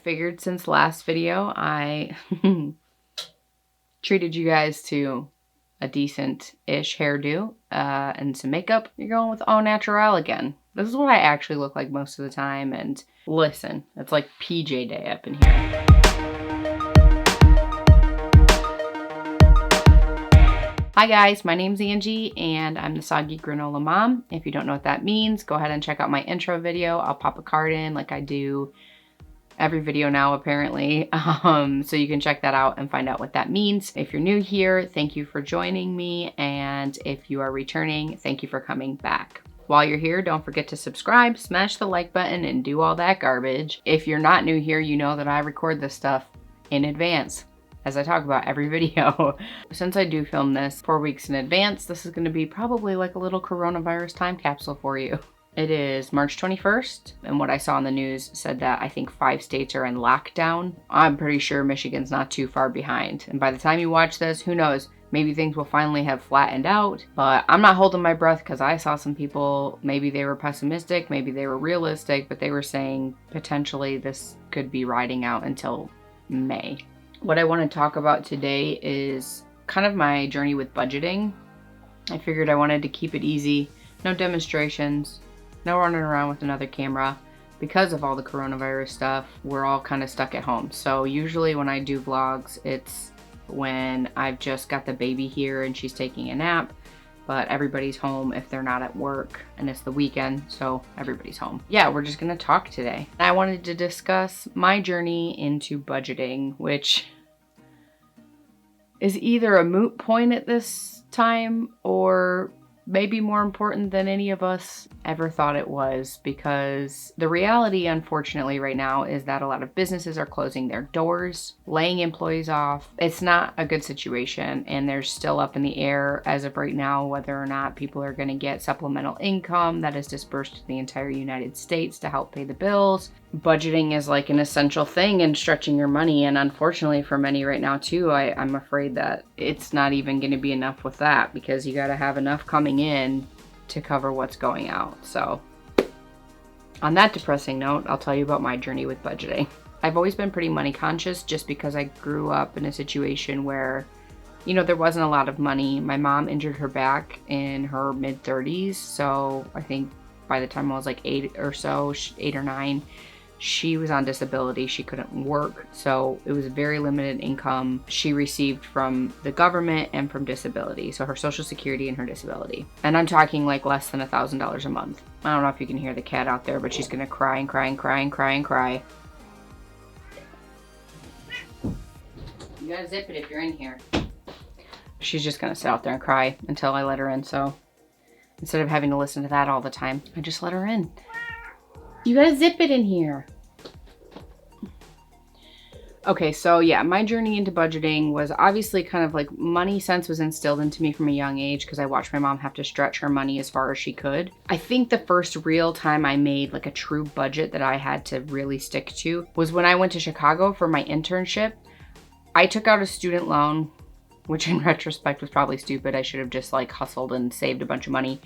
figured since last video, I treated you guys to a decent-ish hairdo and some makeup. You're going with au naturel again. This is what I actually look like most of the time, and listen, it's like PJ day up in here. Hi guys, my name's Angie and I'm the Soggy Granola mom. If you don't know what that means, go ahead and check out my intro video. I'll pop a card in like I do every video now apparently, so you can check that out and find out what that means. If you're new here, thank you for joining me, and if you are returning, thank you for coming back. While you're here, don't forget to subscribe, smash the like button, and do all that garbage. If you're not new here, you know that I record this stuff in advance, as I talk about every video. Since I do film this 4 weeks in advance, this is going to be probably like a little coronavirus time capsule for you. It is March 21st, and what I saw in the news said that I think 5 states are in lockdown. I'm pretty sure Michigan's not too far behind. And by the time you watch this, who knows, maybe things will finally have flattened out. But I'm not holding my breath because I saw some people, maybe they were pessimistic, maybe they were realistic, but they were saying potentially this could be riding out until May. What I want to talk about today is kind of my journey with budgeting. I figured I wanted to keep it easy, no demonstrations, no running around with another camera. Because of all the coronavirus stuff, we're all kind of stuck at home. So usually when I do vlogs, it's when I've just got the baby here and she's taking a nap, but everybody's home if they're not at work, and it's the weekend, so everybody's home. Yeah, we're just gonna talk today. I wanted to discuss my journey into budgeting, which is either a moot point at this time or maybe more important than any of us ever thought it was, because the reality, unfortunately, right now is that a lot of businesses are closing their doors, laying employees off. It's not a good situation, and they're still up in the air as of right now whether or not people are going to get supplemental income that is dispersed to the entire United States to help pay the bills. Budgeting is like an essential thing in stretching your money, and unfortunately for many right now too, I'm afraid that it's not even going to be enough with that, because you got to have enough coming in to cover what's going out. So on that depressing note, I'll tell you about my journey with budgeting. I've always been pretty money conscious just because I grew up in a situation where, you know, there wasn't a lot of money. My mom injured her back in her mid-30s, so I think by the time I was like 8 or 9, she was on disability. She couldn't work, so it was very limited income she received from the government and from disability, so her social security and her disability. And I'm talking like less than $1,000 a month. I don't know if you can hear the cat out there, but she's gonna cry and cry and cry and cry and cry. You gotta zip it if you're in here. She's just gonna sit out there and cry until I let her in, so instead of having to listen to that all the time, I just let her in. You gotta zip it in here. Okay, so yeah, my journey into budgeting was obviously kind of like money sense was instilled into me from a young age because I watched my mom have to stretch her money as far as she could. I think the first real time I made like a true budget that I had to really stick to was when I went to Chicago for my internship. I took out a student loan, which in retrospect was probably stupid. I should have just like hustled and saved a bunch of money.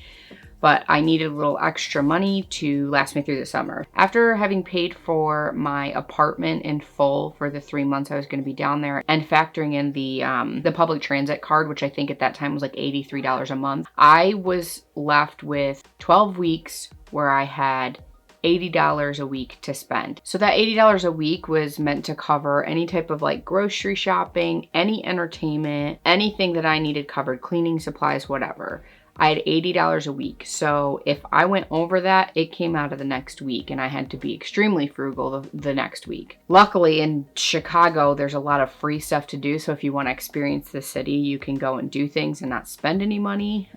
But I needed a little extra money to last me through the summer. After having paid for my apartment in full for the 3 months I was going to be down there, and factoring in the public transit card, which I think at that time was like $83 a month, I was left with 12 weeks where I had $80 a week to spend. So that $80 a week was meant to cover any type of like grocery shopping, any entertainment, anything that I needed covered, cleaning supplies, whatever. I had $80 a week. So if I went over that, it came out of the next week, and I had to be extremely frugal the next week. Luckily in Chicago, there's a lot of free stuff to do. So if you want to experience the city, you can go and do things and not spend any money,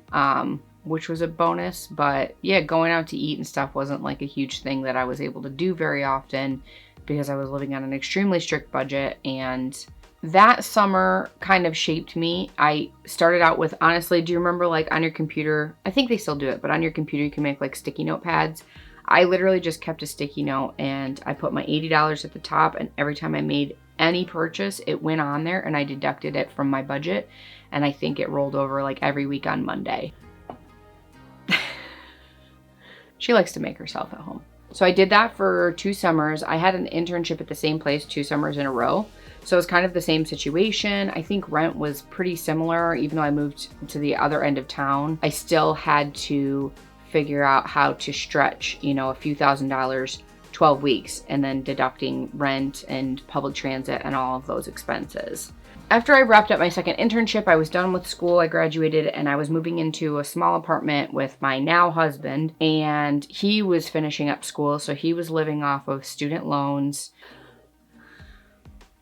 which was a bonus. But yeah, going out to eat and stuff wasn't like a huge thing that I was able to do very often because I was living on an extremely strict budget. And that summer kind of shaped me. I started out with, honestly, do you remember like on your computer, I think they still do it, but on your computer you can make like sticky note pads. I literally just kept a sticky note and I put my $80 at the top, and every time I made any purchase, it went on there and I deducted it from my budget. And I think it rolled over like every week on Monday. She likes to make herself at home. So I did that for 2 summers. I had an internship at the same place 2 summers in a row. So it was kind of the same situation. I think rent was pretty similar. Even though I moved to the other end of town, I still had to figure out how to stretch, a few $1,000s, 12 weeks, and then deducting rent and public transit and all of those expenses. After I wrapped up my second internship, I was done with school. I graduated and I was moving into a small apartment with my now husband, and he was finishing up school. So he was living off of student loans.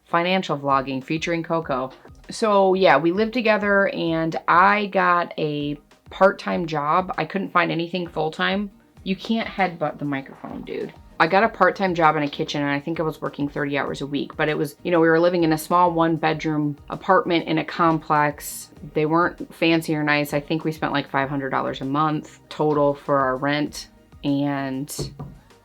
Financial vlogging featuring Coco. So yeah, we lived together and I got a part-time job. I couldn't find anything full-time. You can't headbutt the microphone, dude. I got a part-time job in a kitchen and I think I was working 30 hours a week, but it was, we were living in a small 1-bedroom apartment in a complex. They weren't fancy or nice. I think we spent like $500 a month total for our rent and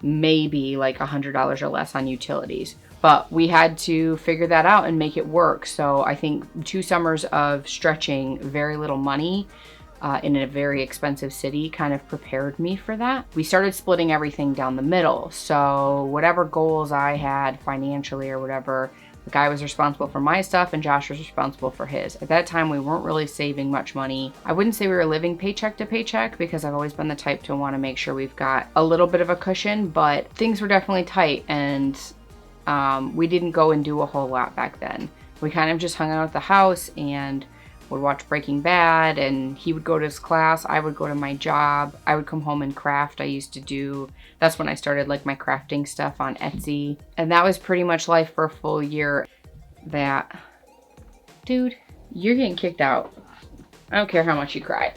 maybe like $100 or less on utilities. But we had to figure that out and make it work. So I think 2 summers of stretching very little money in a very expensive city kind of prepared me for that. We started splitting everything down the middle. So whatever goals I had financially or whatever, the guy was responsible for my stuff and Josh was responsible for his. At that time, we weren't really saving much money. I wouldn't say we were living paycheck to paycheck because I've always been the type to want to make sure we've got a little bit of a cushion, but things were definitely tight and we didn't go and do a whole lot back then. We kind of just hung out at the house and would watch Breaking Bad, and he would go to his class, I would go to my job, I would come home and craft. That's when I started like my crafting stuff on Etsy. And that was pretty much life for a full year. Dude, you're getting kicked out. I don't care how much you cry.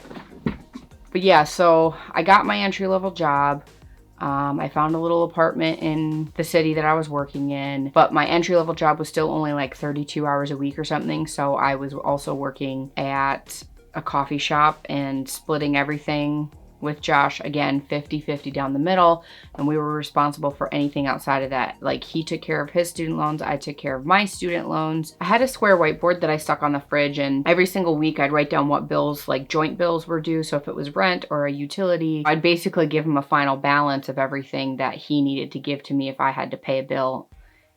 But yeah, so I got my entry-level job. I found a little apartment in the city that I was working in, but my entry-level job was still only like 32 hours a week or something. So I was also working at a coffee shop and splitting everything with Josh, again, 50-50 down the middle. And we were responsible for anything outside of that. Like he took care of his student loans, I took care of my student loans. I had a square whiteboard that I stuck on the fridge, and every single week I'd write down what bills, like joint bills, were due. So if it was rent or a utility, I'd basically give him a final balance of everything that he needed to give to me if I had to pay a bill,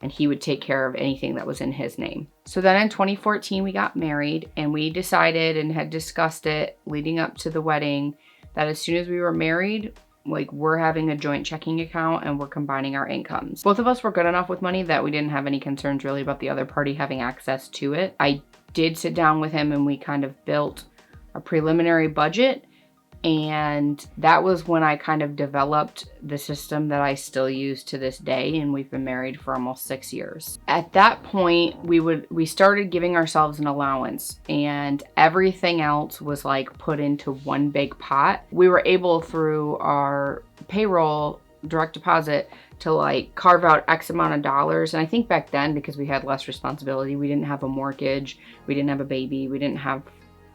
and he would take care of anything that was in his name. So then in 2014, we got married, and we decided and had discussed it leading up to the wedding that as soon as we were married, like we're having a joint checking account and we're combining our incomes. Both of us were good enough with money that we didn't have any concerns really about the other party having access to it. I did sit down with him and we kind of built a preliminary budget, and that was when I kind of developed the system that I still use to this day, and we've been married for almost 6 years. At that point, we started giving ourselves an allowance, and everything else was like put into one big pot. We were able, through our payroll direct deposit, to like carve out X amount of dollars. And I think back then, because we had less responsibility, we didn't have a mortgage, we didn't have a baby, we didn't have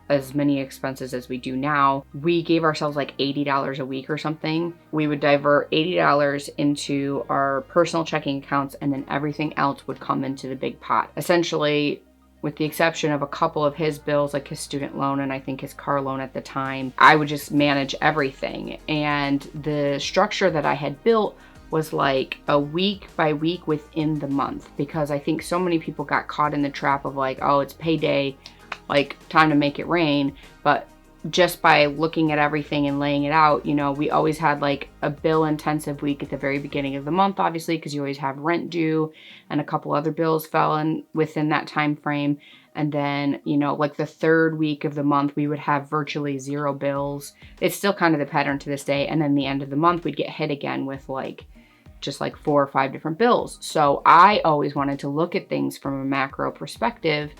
as many expenses as we do now. We gave ourselves like $80 a week or something. We would divert $80 into our personal checking accounts, and then everything else would come into the big pot. Essentially, with the exception of a couple of his bills, like his student loan and I think his car loan at the time, I would just manage everything. And the structure that I had built was like a week by week within the month, because I think so many people got caught in the trap of like, oh, it's payday, like time to make it rain. But just by looking at everything and laying it out, we always had like a bill intensive week at the very beginning of the month, obviously, because you always have rent due and a couple other bills fell in within that time frame. And then, like the third week of the month, we would have virtually 0 bills. It's still kind of the pattern to this day. And then the end of the month, we'd get hit again with just 4 or 5 different bills. So I always wanted to look at things from a macro perspective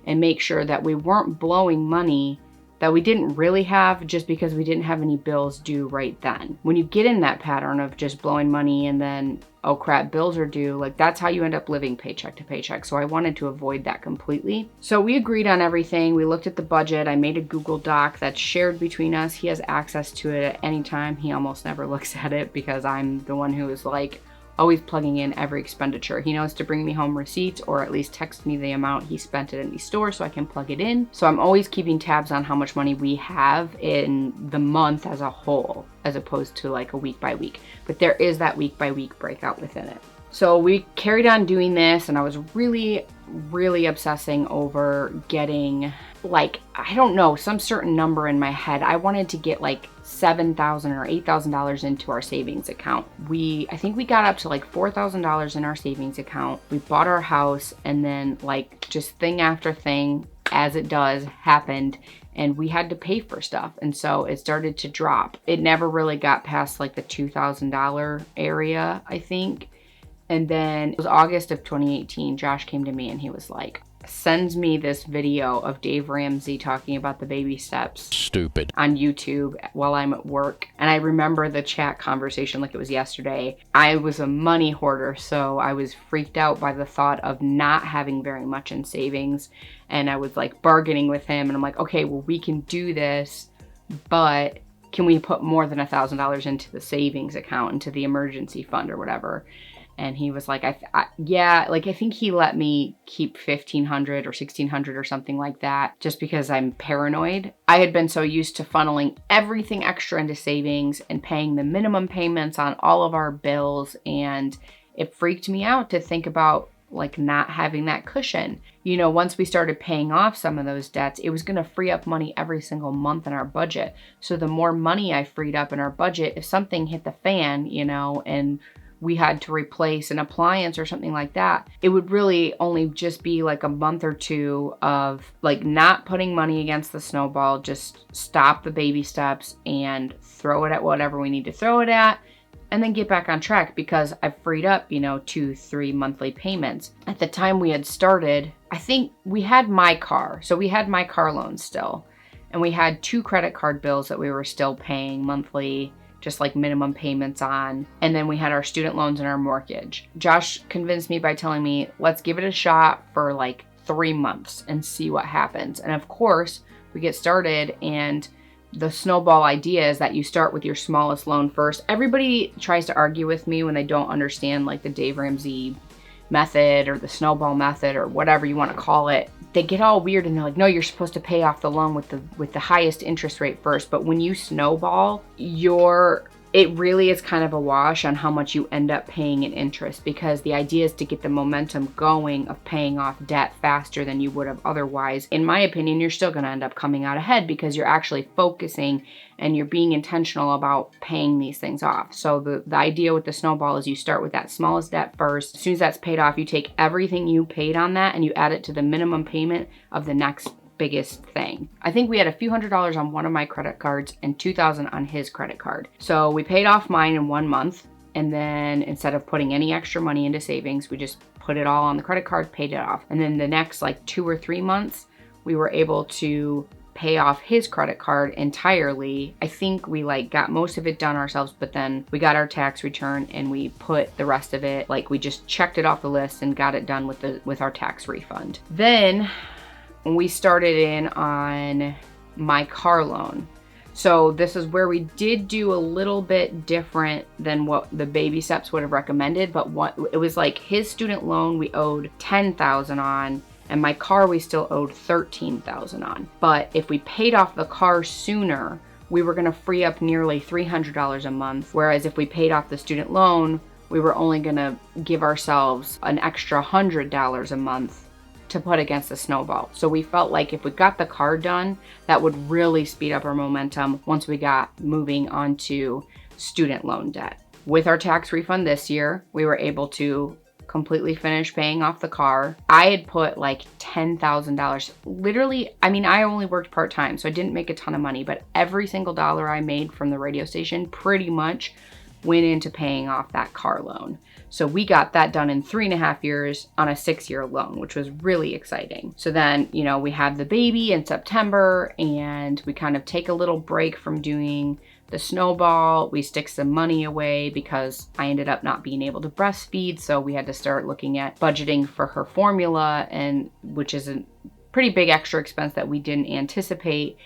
and make sure that we weren't blowing money that we didn't really have just because we didn't have any bills due right then. When you get in that pattern of just blowing money and then, oh crap, bills are due, like that's how you end up living paycheck to paycheck. So I wanted to avoid that completely. So we agreed on everything. We looked at the budget. I made a Google Doc that's shared between us. He has access to it at any time. He almost never looks at it because I'm the one who is like, always plugging in every expenditure. He knows to bring me home receipts, or at least text me the amount he spent at any store so I can plug it in. So I'm always keeping tabs on how much money we have in the month as a whole, as opposed to like a week by week. But there is that week by week breakout within it. So we carried on doing this, and I was really obsessing over getting, like, I don't know, some certain number in my head. I wanted to get like $7,000 or $8,000 into our savings account. I think we got up to like $4,000 in our savings account. We bought our house, and then like just thing after thing, as it does, happened, and we had to pay for stuff. And so it started to drop. It never really got past like the $2,000 area, I think. And then it was August of 2018, Josh came to me and he was like, sends me this video of Dave Ramsey talking about the baby steps. Stupid. On YouTube while I'm at work. And I remember the chat conversation like it was yesterday. I was a money hoarder, so I was freaked out by the thought of not having very much in savings. And I was like bargaining with him, and I'm like, okay, well, we can do this, but can we put more than $1,000 into the savings account, into the emergency fund or whatever? And he was like, yeah, like I think he let me keep $1,500 or $1,600 or something like that, just because I'm paranoid. I had been so used to funneling everything extra into savings and paying the minimum payments on all of our bills, and it freaked me out to think about like not having that cushion. You know, once we started paying off some of those debts, it was going to free up money every single month in our budget. So the more money I freed up in our budget, if something hit the fan, you know, and we had to replace an appliance or something like that, it would really only just be like a month or two of like not putting money against the snowball, just stop the baby steps and throw it at whatever we need to throw it at, and then get back on track, because I've freed up, you know, 2-3 monthly payments. At the time we had started, I think we had my car. So we had my car loan still, and we had 2 credit card bills that we were still paying monthly, just like minimum payments on. And then we had our student loans and our mortgage. Josh convinced me by telling me, let's give it a shot for like 3 months and see what happens. And of course, we get started, and the snowball idea is that you start with your smallest loan first. Everybody tries to argue with me when they don't understand like the Dave Ramsey method or the snowball method or whatever you want to call it. They get all weird and they're like, no, you're supposed to pay off the loan with the highest interest rate first. But when you snowball, it really is kind of a wash on how much you end up paying in interest, because the idea is to get the momentum going of paying off debt faster than you would have otherwise. In my opinion, you're still going to end up coming out ahead because you're actually focusing and you're being intentional about paying these things off. So the idea with the snowball is you start with that smallest debt first. As soon as that's paid off, you take everything you paid on that and you add it to the minimum payment of the next biggest thing. I think we had a few $100s on one of my credit cards and $2,000 on his credit card. So we paid off mine in 1 month, and then instead of putting any extra money into savings, we just put it all on the credit card, paid it off. And then the next like 2 or 3 months, we were able to pay off his credit card entirely. I think we like got most of it done ourselves, but then we got our tax return and we put the rest of it, like we just checked it off the list and got it done with our tax refund. Then we started in on my car loan. So this is where we did do a little bit different than what the baby steps would have recommended, but it was like his student loan we owed $10,000 on, and my car we still owed $13,000 on. But if we paid off the car sooner, we were gonna free up nearly $300 a month, whereas if we paid off the student loan, we were only gonna give ourselves an extra $100 a month to put against the snowball. So we felt like if we got the car done, that would really speed up our momentum once we got moving onto student loan debt. With our tax refund this year, we were able to completely finish paying off the car. I had put like $10,000. Literally, I mean, I only worked part-time, so I didn't make a ton of money, but every single dollar I made from the radio station pretty much went into paying off that car loan. So we got that done in 3.5 years on a 6-year loan, which was really exciting. So then, you know, we had the baby in September and we kind of take a little break from doing the snowball. We stick some money away because I ended up not being able to breastfeed. So we had to start looking at budgeting for her formula, and which is a pretty big extra expense that we didn't anticipate.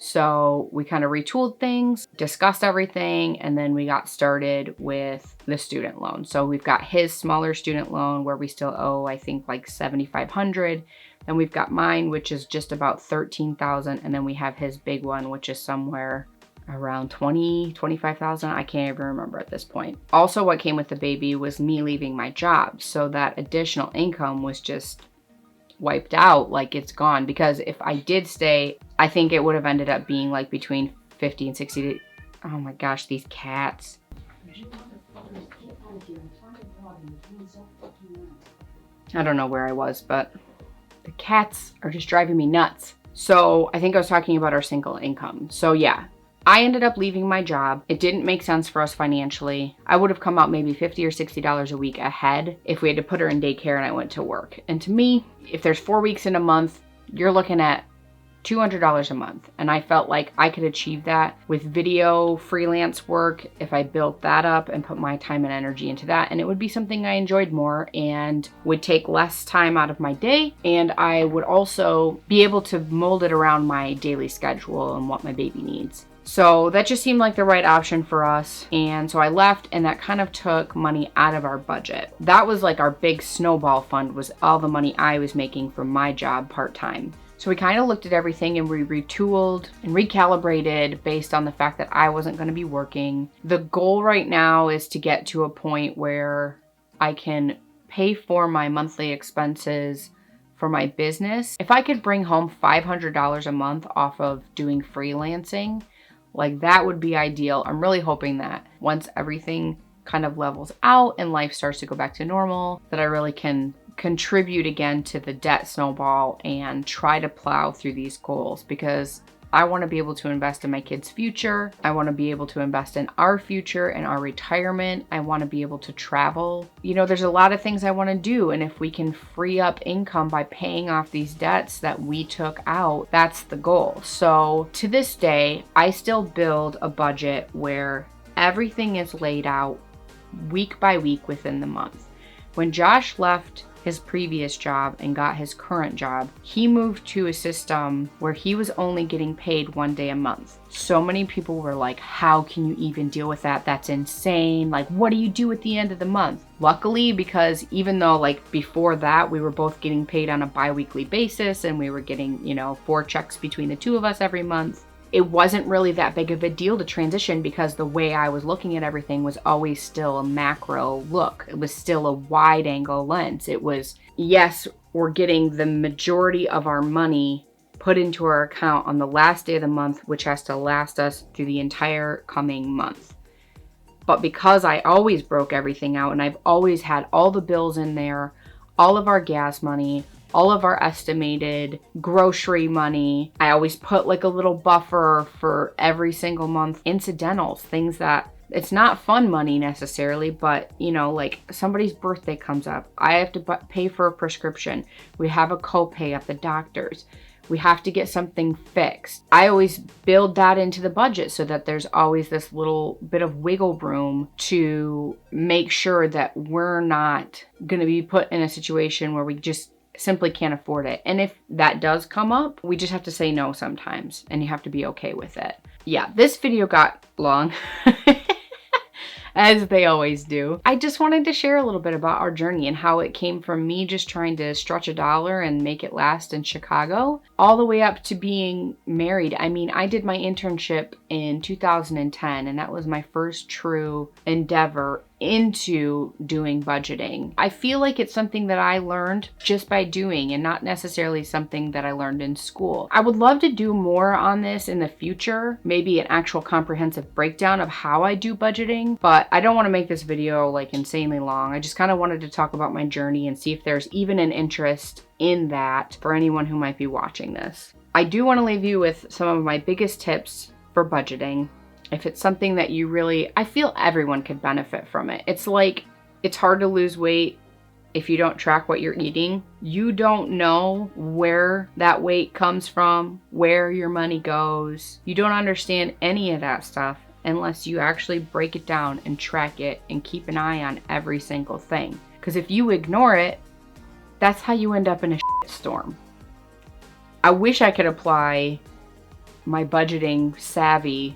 So we kind of retooled things, discussed everything, and then we got started with the student loan. So we've got his smaller student loan where we still owe, I think, like $7,500. Then we've got mine, which is just about $13,000. And then we have his big one, which is somewhere around $25,000. I can't even remember at this point. Also, what came with the baby was me leaving my job. So that additional income was just wiped out, like it's gone. Because if I did stay, I think it would have ended up being like between 50 and 60. Oh my gosh, these cats. I don't know where I was, but the cats are just driving me nuts. So I think I was talking about our single income. So yeah, I ended up leaving my job. It didn't make sense for us financially. I would have come out maybe $50 or $60 a week ahead if we had to put her in daycare and I went to work. And to me, if there's 4 weeks in a month, you're looking at $200 a month. And I felt like I could achieve that with video freelance work if I built that up and put my time and energy into that. And it would be something I enjoyed more and would take less time out of my day. And I would also be able to mold it around my daily schedule and what my baby needs. So that just seemed like the right option for us. And so I left, and that kind of took money out of our budget. That was like our big snowball fund, was all the money I was making from my job part-time. So we kind of looked at everything and we retooled and recalibrated based on the fact that I wasn't going to be working. The goal right now is to get to a point where I can pay for my monthly expenses for my business. If I could bring home $500 a month off of doing freelancing, like that would be ideal. I'm really hoping that once everything kind of levels out and life starts to go back to normal, that I really can contribute again to the debt snowball and try to plow through these goals, because I want to be able to invest in my kids' future. I want to be able to invest in our future and our retirement. I want to be able to travel. You know, there's a lot of things I want to do. And if we can free up income by paying off these debts that we took out, that's the goal. So to this day, I still build a budget where everything is laid out week by week within the month. When Josh left his previous job and got his current job, he moved to a system where he was only getting paid 1 day a month. So many people were like, how can you even deal with that? That's insane. Like, what do you do at the end of the month? Luckily, because even though like before that, we were both getting paid on a bi-weekly basis and we were getting, 4 checks between the two of us every month, it wasn't really that big of a deal to transition, because the way I was looking at everything was always still a macro look. It was still a wide angle lens. It was, yes, we're getting the majority of our money put into our account on the last day of the month, which has to last us through the entire coming month. But because I always broke everything out and I've always had all the bills in there, all of our gas money, all of our estimated grocery money, I always put like a little buffer for every single month. Incidentals, things that it's not fun money necessarily, but like somebody's birthday comes up, I have to pay for a prescription. We have a copay at the doctor's. We have to get something fixed. I always build that into the budget so that there's always this little bit of wiggle room to make sure that we're not going to be put in a situation where we just simply can't afford it. And if that does come up, we just have to say no sometimes, and you have to be okay with it. Yeah, this video got long. As they always do. I just wanted to share a little bit about our journey and how it came from me just trying to stretch a dollar and make it last in Chicago, all the way up to being married. I mean, I did my internship in 2010, and that was my first true endeavor into doing budgeting. I feel like it's something that I learned just by doing and not necessarily something that I learned in school. I would love to do more on this in the future, maybe an actual comprehensive breakdown of how I do budgeting, but I don't want to make this video like insanely long. I just kind of wanted to talk about my journey and see if there's even an interest in that for anyone who might be watching this. I do want to leave you with some of my biggest tips for budgeting. If it's something that you really, I feel everyone could benefit from it. It's like, it's hard to lose weight if you don't track what you're eating. You don't know where that weight comes from, where your money goes. You don't understand any of that stuff unless you actually break it down and track it and keep an eye on every single thing. Because if you ignore it, that's how you end up in a storm. I wish I could apply my budgeting savvy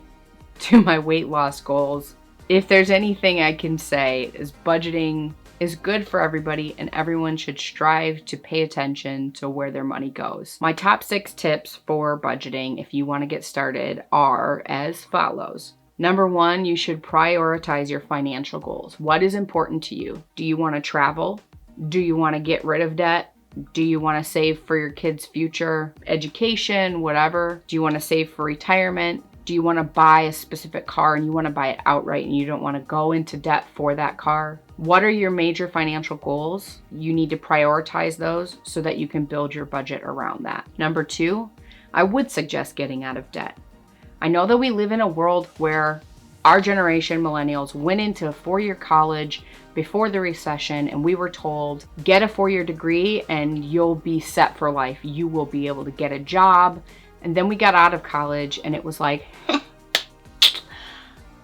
to my weight loss goals, if there's anything I can say is budgeting is good for everybody and everyone should strive to pay attention to where their money goes. My top 6 tips for budgeting, if you want to get started, are as follows. Number 1, you should prioritize your financial goals. What is important to you? Do you want to travel? Do you want to get rid of debt? Do you want to save for your kids' future education, whatever? Do you want to save for retirement? Do you want to buy a specific car and you want to buy it outright and you don't want to go into debt for that car? What are your major financial goals? You need to prioritize those so that you can build your budget around that. Number 2, I would suggest getting out of debt. I know that we live in a world where our generation, millennials, went into a 4-year college before the recession and we were told, get a 4-year degree and you'll be set for life. You will be able to get a job. And then we got out of college and it was like,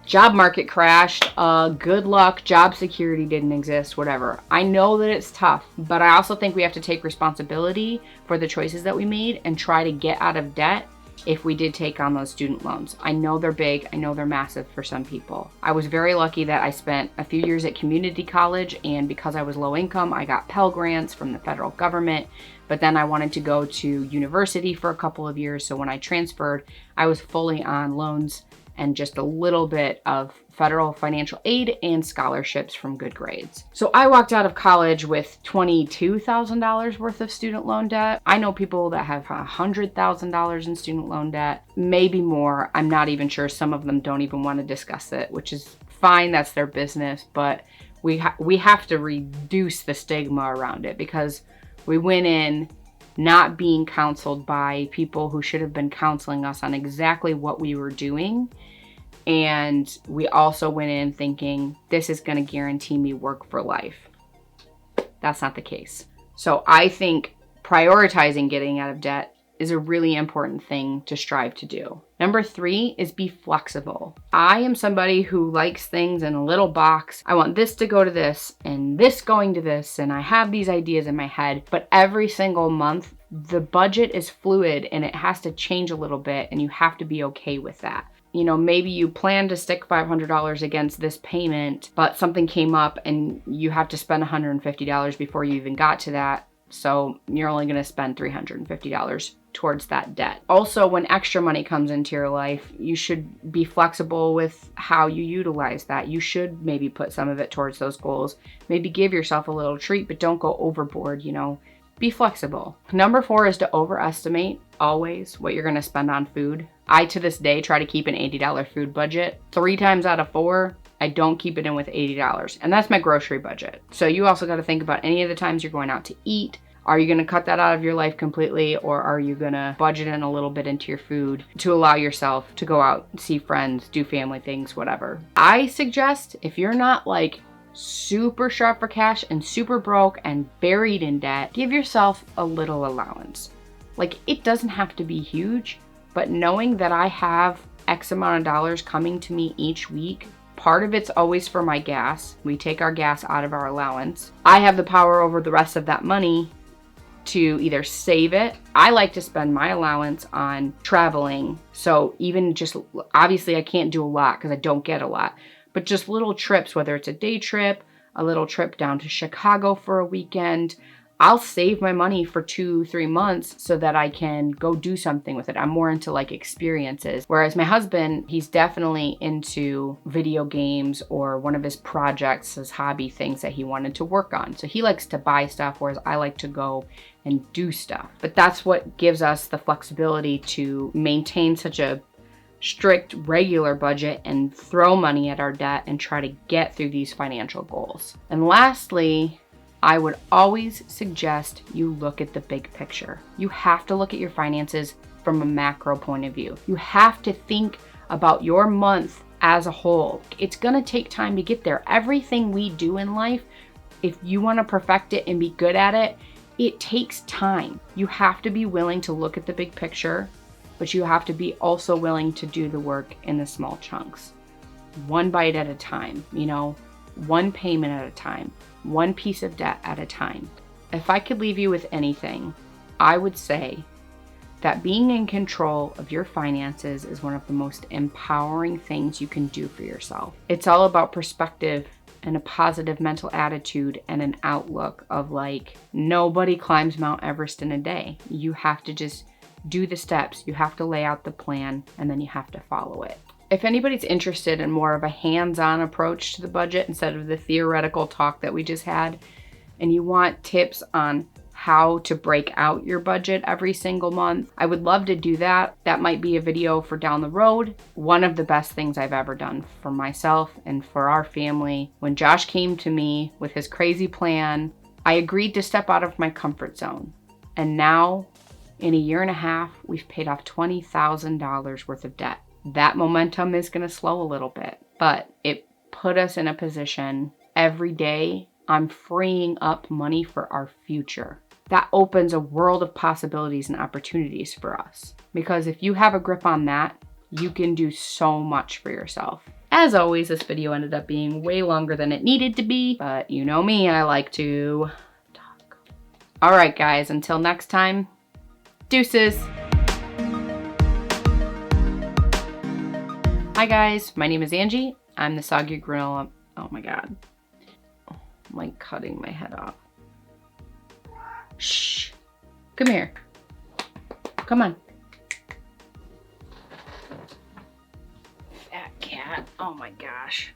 job market crashed, good luck, job security didn't exist, whatever. I know that it's tough, but I also think we have to take responsibility for the choices that we made and try to get out of debt if we did take on those student loans. I know they're big, I know they're massive for some people. I was very lucky that I spent a few years at community college, and because I was low income, I got Pell Grants from the federal government, but then I wanted to go to university for a couple of years, so when I transferred, I was fully on loans and just a little bit of federal financial aid and scholarships from good grades. So I walked out of college with $22,000 worth of student loan debt. I know people that have $100,000 in student loan debt, maybe more. I'm not even sure. Some of them don't even want to discuss it, which is fine. That's their business. But we have to reduce the stigma around it because we went in not being counseled by people who should have been counseling us on exactly what we were doing. And we also went in thinking, this is going to guarantee me work for life. That's not the case. So I think prioritizing getting out of debt is a really important thing to strive to do. Number 3 is be flexible. I am somebody who likes things in a little box. I want this to go to this and this going to this, and I have these ideas in my head, but every single month the budget is fluid and it has to change a little bit, and you have to be okay with that. You know, maybe you plan to stick $500 against this payment, but something came up and you have to spend $150 before you even got to that. So you're only going to spend $350 towards that debt. Also, when extra money comes into your life, you should be flexible with how you utilize that. You should maybe put some of it towards those goals. Maybe give yourself a little treat, but don't go overboard, you know. Be flexible. Number 4 is to overestimate always what you're going to spend on food. I, to this day, try to keep an $80 food budget. 3 times out of 4, I don't keep it in with $80. And that's my grocery budget. So you also got to think about any of the times you're going out to eat. Are you going to cut that out of your life completely, or are you going to budget in a little bit into your food to allow yourself to go out, see friends, do family things, whatever? I suggest, if you're not like super sharp for cash and super broke and buried in debt, give yourself a little allowance. Like, it doesn't have to be huge, but knowing that I have X amount of dollars coming to me each week, part of it's always for my gas. We take our gas out of our allowance. I have the power over the rest of that money to either save it. I like to spend my allowance on traveling. So even just, obviously I can't do a lot because I don't get a lot, but just little trips, whether it's a day trip, a little trip down to Chicago for a weekend, I'll save my money for 2-3 months so that I can go do something with it. I'm more into like experiences. Whereas my husband, he's definitely into video games or one of his projects, his hobby things that he wanted to work on. So he likes to buy stuff, whereas I like to go and do stuff. But that's what gives us the flexibility to maintain such a strict regular budget and throw money at our debt and try to get through these financial goals. And lastly, I would always suggest you look at the big picture. You have to look at your finances from a macro point of view. You have to think about your month as a whole. It's gonna take time to get there. Everything we do in life, if you wanna perfect it and be good at it, it takes time. You have to be willing to look at the big picture, but you have to be also willing to do the work in the small chunks. One bite at a time, you know, one payment at a time, one piece of debt at a time. If I could leave you with anything, I would say that being in control of your finances is one of the most empowering things you can do for yourself. It's all about perspective and a positive mental attitude and an outlook of like, nobody climbs Mount Everest in a day. You have to just do the steps, you have to lay out the plan, and then you have to follow it. If anybody's interested in more of a hands-on approach to the budget instead of the theoretical talk that we just had, and you want tips on how to break out your budget every single month, I would love to do that. That might be a video for down the road. One of the best things I've ever done for myself and for our family, when Josh came to me with his crazy plan, I agreed to step out of my comfort zone. And now, in a year and a half, we've paid off $20,000 worth of debt. That momentum is going to slow a little bit, but it put us in a position. Every day I'm freeing up money for our future. That opens a world of possibilities and opportunities for us. Because if you have a grip on that, you can do so much for yourself. As always, this video ended up being way longer than it needed to be, but you know me, I like to talk. All right, guys, until next time, deuces. Hi guys, my name is Angie. I'm the Soggy Granola. Oh my God. I'm like cutting my head off. Shh. Come here. Come on. Fat cat. Oh my gosh.